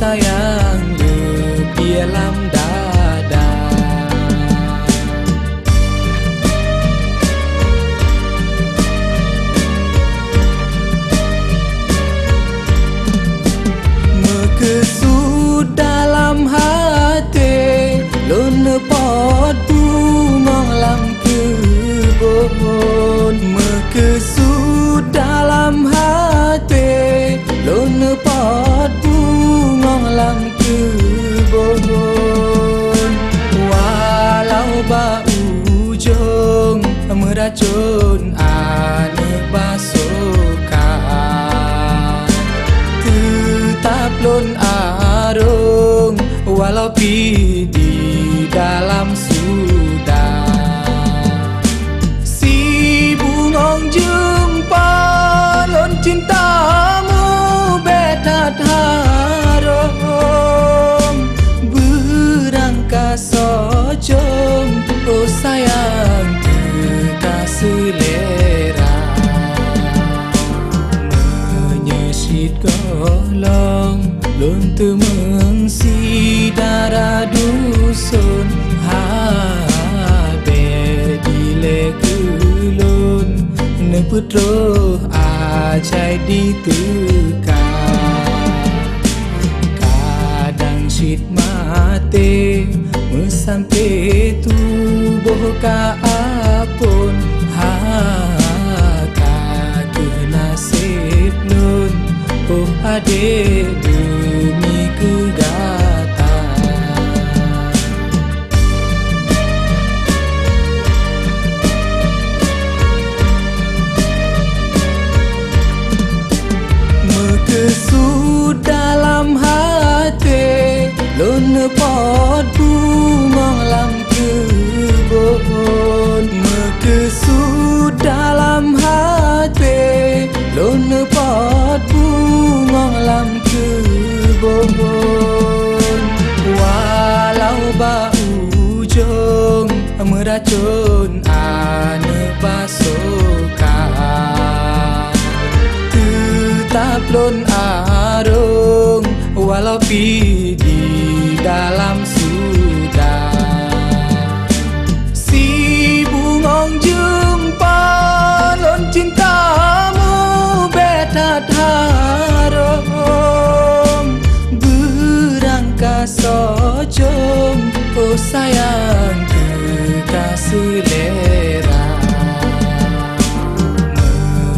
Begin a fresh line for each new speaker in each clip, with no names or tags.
sayang lebih alam dada. Mekesud dalam hati lon pot bungong lam kebon. Mekesud dalam hati lon pot bungong lam kebon. Walau bau ujung meracun anak pasokan, tetap lon arung walau pi di dalam sudah. Si bungong jumpa lon cintamu betat harum, berangkas sojong oh sayang kita selera. Menyesit golong lon temengsi darah dusun, habe dile kulun neputro ajai ditekan. Kadang sit mate mesampe tubuh ka apun, haka ke nasib nun oh ade demi kegata. Mekesud dalam hati lon pot bungong lam kebon. Mekesud dalam hati lon pot bungong lam kebon. Walau bau ujung meracun anak pasokan, tetap lon arung walau pi di dalam sudah. Si bungong jumpa lon cintamu betat harum, berangkas sojong oh sayang kita selera.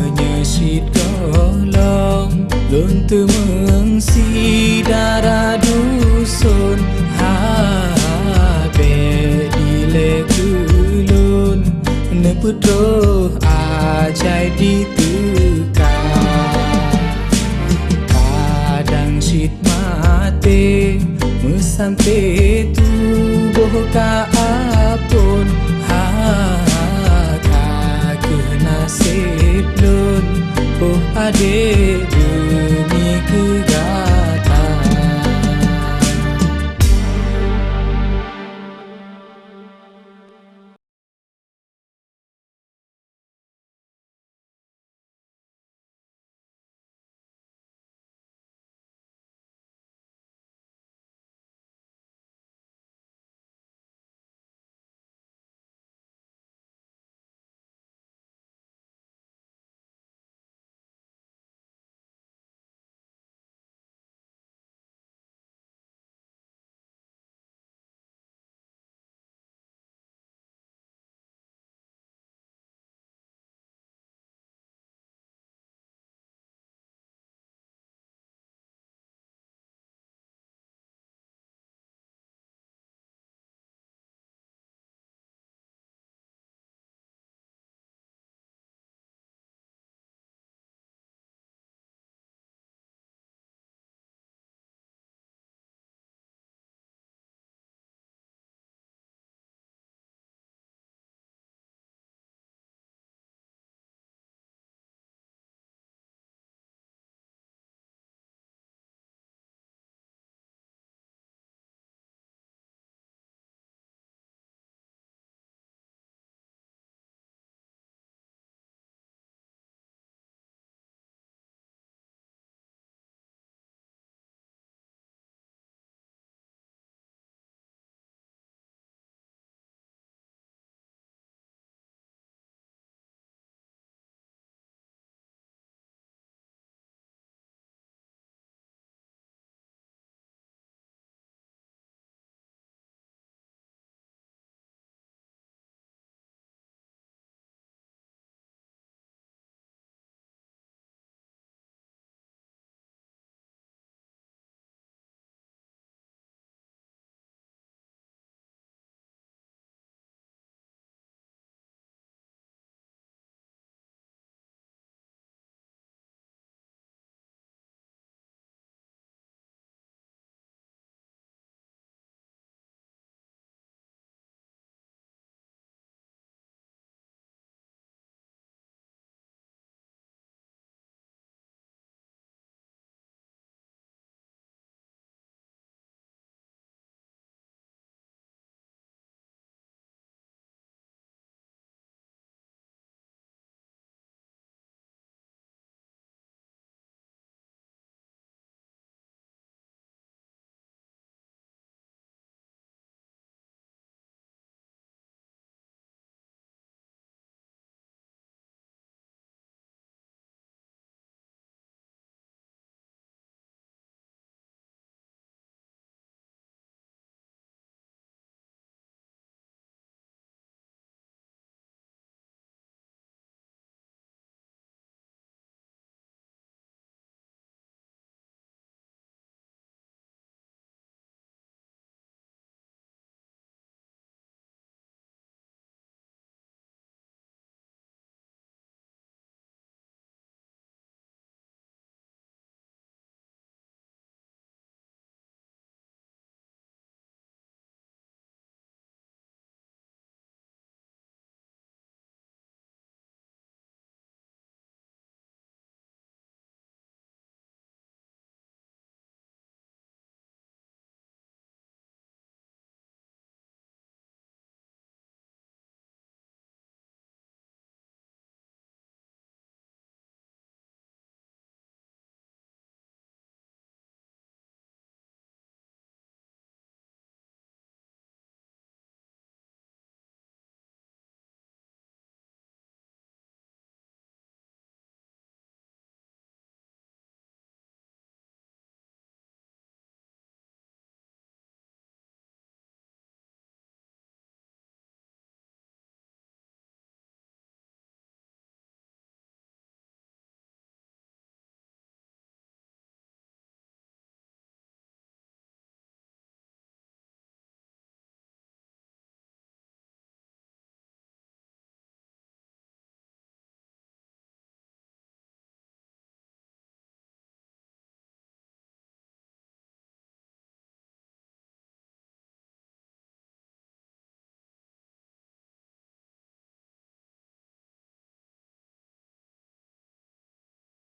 Menyesit golong lon temengsi darah dusun, habe dile kulun neputro ajai ditekan. Kadang sit mate mesampe tubuh ka apun, haka ke nasib lun oh ade